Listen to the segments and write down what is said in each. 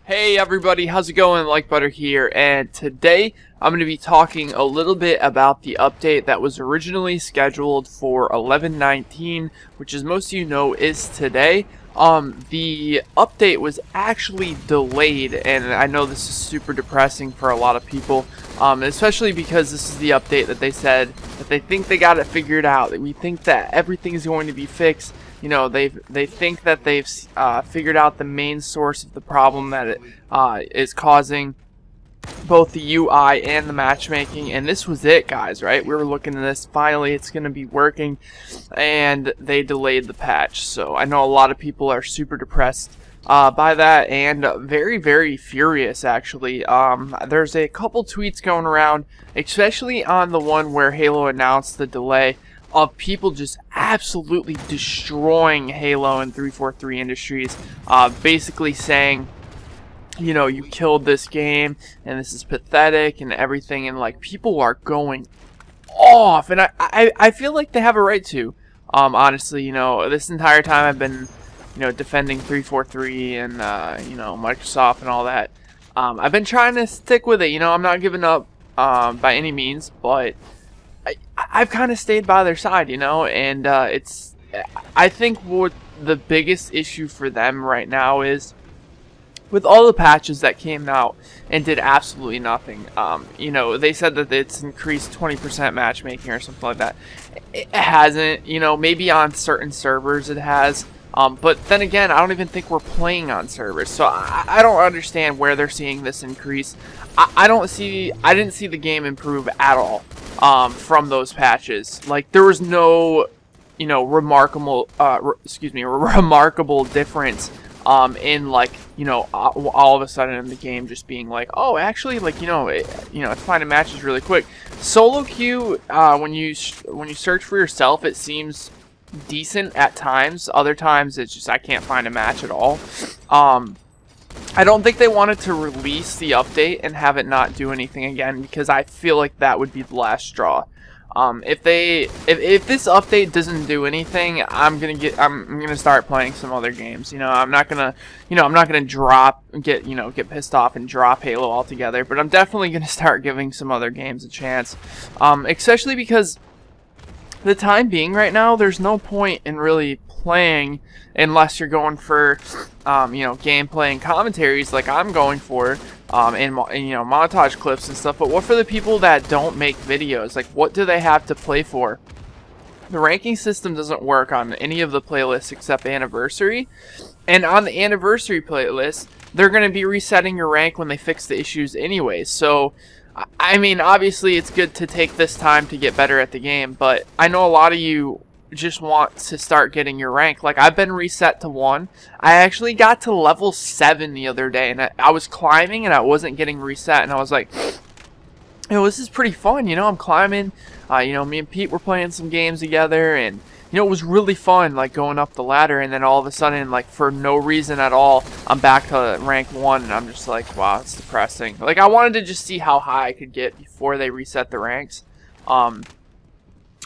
Hey everybody, how's it going? Like Butter here, and today I'm going to be talking a little bit about the update that was originally scheduled for 11/19, which, as most of you know, is today. The update was actually delayed, and I know this is super depressing for a lot of people, especially because this is the update that they said that they think they got it figured out, that we think that everything is going to be fixed. You know, they think that they've figured out the main source of the problem that it is causing both the UI and the matchmaking, and this was it, guys, right? We were looking at this, finally it's going to be working, and they delayed the patch. So I know a lot of people are super depressed by that, and very, very furious, actually. There's a couple tweets going around, especially on the one where Halo announced the delay, of people just absolutely destroying Halo and 343 Industries, basically saying, you know, you killed this game and this is pathetic and everything, and like, people are going off, and I feel like they have a right to. Honestly, you know, this entire time I've been, you know, defending 343 and you know, Microsoft and all that. I've been trying to stick with it, you know, I'm not giving up by any means, but I've kind of stayed by their side, you know, and I think what the biggest issue for them right now is, with all the patches that came out and did absolutely nothing, you know, they said that it's increased 20% matchmaking or something like that. It hasn't, you know, maybe on certain servers it has, but then again, I don't even think we're playing on servers, so I don't understand where they're seeing this increase. I didn't see the game improve at all from those patches. Like, there was no, you know, remarkable difference in, like, you know, all of a sudden in the game just being like, oh, actually, like, you know, it's finding matches really quick. Solo queue, when you search for yourself, it seems decent at times. Other times it's just I can't find a match at all. I don't think they wanted to release the update and have it not do anything again, because I feel like that would be the last straw. If this update doesn't do anything, I'm gonna start playing some other games. You know, I'm not gonna get pissed off and drop Halo altogether, but I'm definitely gonna start giving some other games a chance. Especially because the time being right now, there's no point in really playing unless you're going for you know, gameplay and commentaries like I'm going for, and you know, montage clips and stuff. But what for the people that don't make videos? Like, what do they have to play for? The ranking system doesn't work on any of the playlists except Anniversary, and on the Anniversary playlist, they're going to be resetting your rank when they fix the issues anyway. So I mean, obviously it's good to take this time to get better at the game, but I know a lot of you just want to start getting your rank. Like, I've been reset to 1. I actually got to level 7 the other day, and I was climbing and I wasn't getting reset, and I was like, you know, this is pretty fun, you know, I'm climbing. You know, me and Pete were playing some games together, and you know, it was really fun, like, going up the ladder, and then all of a sudden, like, for no reason at all, I'm back to rank 1, and I'm just like, wow, it's depressing. Like, I wanted to just see how high I could get before they reset the ranks. But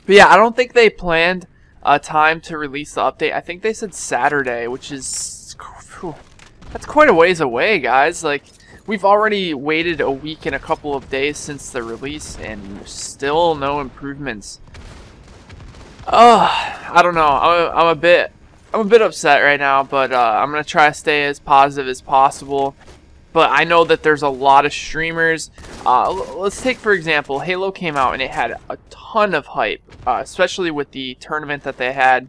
yeah, I don't think they planned a time to release the update. I think they said Saturday, which is, that's quite a ways away, guys. Like, we've already waited a week and a couple of days since the release, and still no improvements. I don't know. I'm a bit upset right now, but I'm gonna try to stay as positive as possible. But I know that there's a lot of streamers. Let's take, for example, Halo came out and it had a ton of hype, especially with the tournament that they had.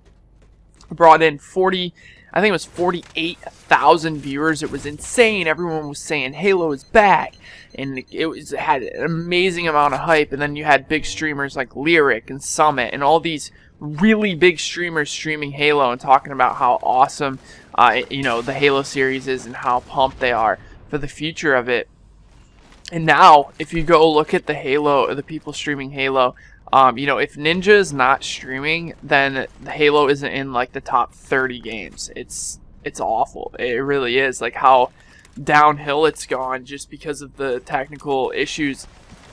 Brought in 48,000 viewers. It was insane. Everyone was saying Halo is back, and it had an amazing amount of hype. And then you had big streamers like Lyric and Summit and all these really big streamers streaming Halo and talking about how awesome you know, the Halo series is and how pumped they are for the future of it. And now, if you go look at the people streaming Halo, you know, if Ninja is not streaming, then Halo isn't in like the top 30 games. It's awful. It really is. Like, how downhill it's gone just because of the technical issues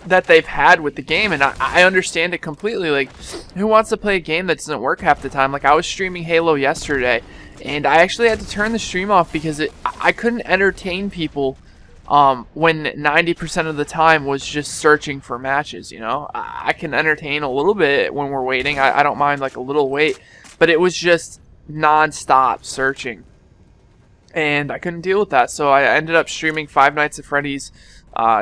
that they've had with the game, and I understand it completely. Like, who wants to play a game that doesn't work half the time? Like, I was streaming Halo yesterday, and I actually had to turn the stream off because I couldn't entertain people when 90% of the time was just searching for matches, you know? I can entertain a little bit when we're waiting. I don't mind, like, a little wait, but it was just non-stop searching, and I couldn't deal with that, so I ended up streaming Five Nights at Freddy's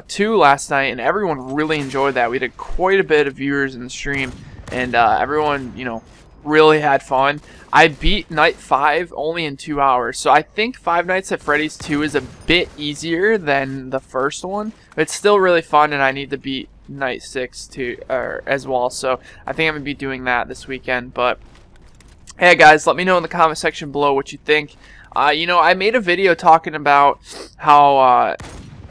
2 last night, and everyone really enjoyed that. We did quite a bit of viewers in the stream, and everyone, you know, really had fun. I beat Night 5 only in 2 hours, so I think Five Nights at Freddy's 2 is a bit easier than the first one. But it's still really fun, and I need to beat Night 6 too, as well, so I think I'm going to be doing that this weekend. But hey guys, let me know in the comment section below what you think. You know, I made a video talking about how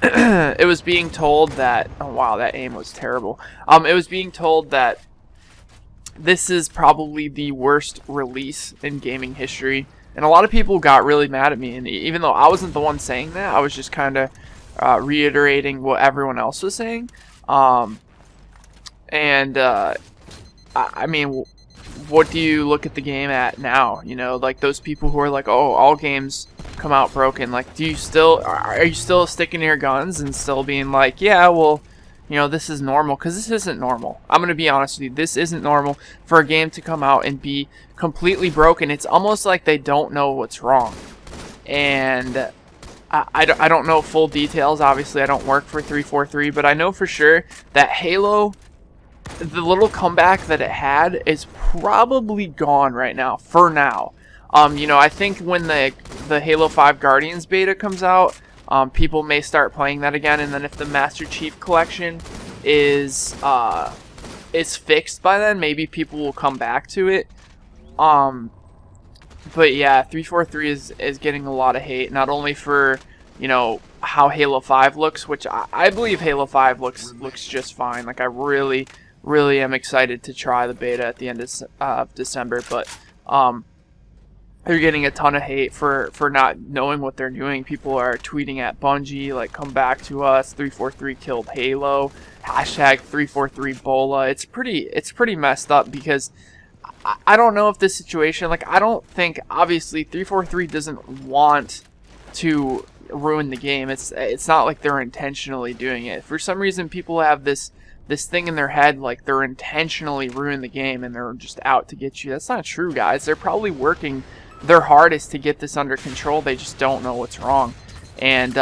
it was being told that, oh wow, that aim was terrible. It was being told that this is probably the worst release in gaming history, and a lot of people got really mad at me, and even though I wasn't the one saying that, I was just kind of reiterating what everyone else was saying. I mean, what do you look at the game at now? You know, like those people who are like, oh, all games come out broken. Like, are you still sticking to your guns and still being like, yeah, well, you know, this is normal? Because this isn't normal. I'm going to be honest with you. This isn't normal for a game to come out and be completely broken. It's almost like they don't know what's wrong. And I don't know full details. Obviously, I don't work for 343, but I know for sure that Halo, the little comeback that it had, is probably gone right now, for now. You know, I think when the Halo 5 Guardians beta comes out, people may start playing that again, and then if the Master Chief Collection is fixed by then, maybe people will come back to it. But yeah, 343 is getting a lot of hate, not only for, you know, how Halo 5 looks, which I believe Halo 5 looks just fine. Like, I really am excited to try the beta at the end of December, but they're getting a ton of hate for not knowing what they're doing. People are tweeting at Bungie, like, come back to us, 343 killed Halo, hashtag 343bola. It's pretty messed up, because I don't know if this situation, like, I don't think, obviously, 343 doesn't want to ruin the game. It's not like they're intentionally doing it. For some reason, people have this thing in their head, like they're intentionally ruining the game and they're just out to get you. That's not true, guys. They're probably working their hardest to get this under control. They just don't know what's wrong. And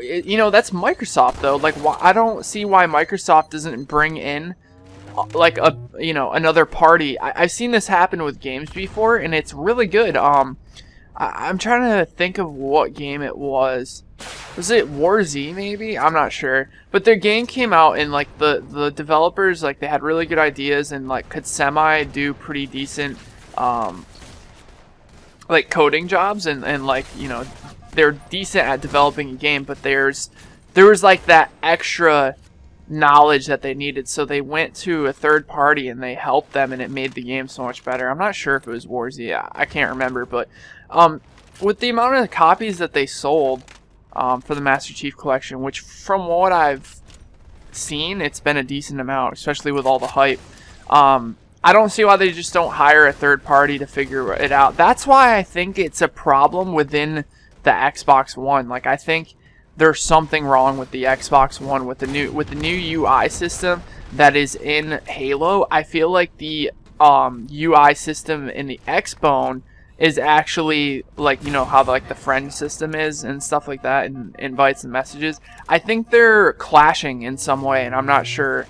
you know, that's Microsoft though. Like, I don't see why Microsoft doesn't bring in like you know, another party. I've seen this happen with games before, and it's really good. I'm trying to think of what game it was. Was it War Z maybe? I'm not sure. But their game came out, and like the developers, like, they had really good ideas and like could semi do pretty decent like coding jobs, and like, you know, they're decent at developing a game, but there was like that extra knowledge that they needed, so they went to a third party and they helped them, and it made the game so much better. I'm not sure if it was War Z. I can't remember, but with the amount of copies that they sold for the Master Chief Collection, which from what I've seen, it's been a decent amount, especially with all the hype. I don't see why they just don't hire a third party to figure it out. That's why I think it's a problem within the Xbox One. Like, I think there's something wrong with the Xbox One with the new UI system that is in Halo. I feel like the UI system in the Xbone is actually, like, you know how like the friend system is and stuff like that, and invites and messages. I think they're clashing in some way, and I'm not sure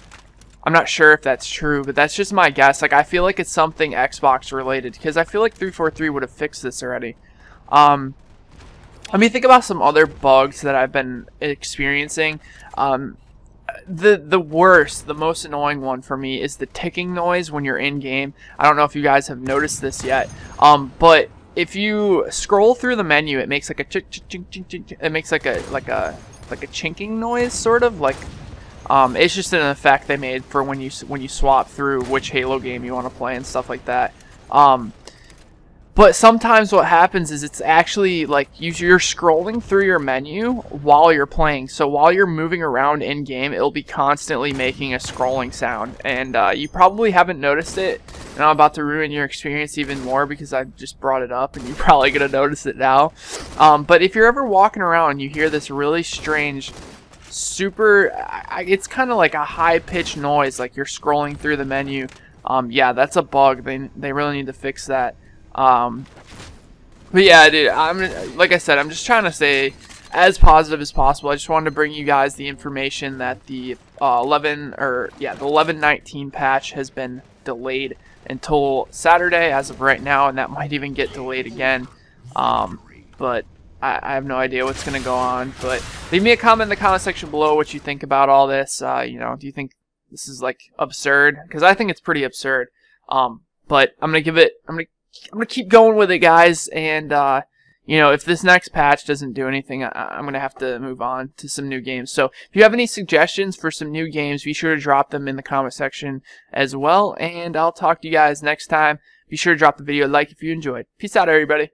if that's true, but that's just my guess. Like, I feel like it's something Xbox related, because I feel like 343 would have fixed this already. Let me think about some other bugs that I've been experiencing. The worst, the most annoying one for me is the ticking noise when you're in game. I don't know if you guys have noticed this yet, but if you scroll through the menu, it makes like a chink chink chink chink. It makes like a chinking noise, sort of like. It's just an effect they made for when you swap through which Halo game you want to play and stuff like that. But sometimes what happens is it's actually like you're scrolling through your menu while you're playing. So while you're moving around in game, it'll be constantly making a scrolling sound. And you probably haven't noticed it. And I'm about to ruin your experience even more because I just brought it up and you're probably going to notice it now. But if you're ever walking around and you hear this really strange, it's kind of like a high-pitched noise, like you're scrolling through the menu. Yeah, that's a bug. They really need to fix that. But yeah, dude, like I said, I'm just trying to stay as positive as possible. I just wanted to bring you guys the information that the 11.19 patch has been delayed until Saturday as of right now, and that might even get delayed again. But I have no idea what's going to go on. But leave me a comment in the comment section below what you think about all this. You know, do you think this is like absurd? Because I think it's pretty absurd. But I'm gonna keep going with it, guys, and you know, if this next patch doesn't do anything, I'm gonna have to move on to some new games. So if you have any suggestions for some new games, be sure to drop them in the comment section as well, and I'll talk to you guys next time. Be sure to drop the video a like if you enjoyed. Peace out, everybody.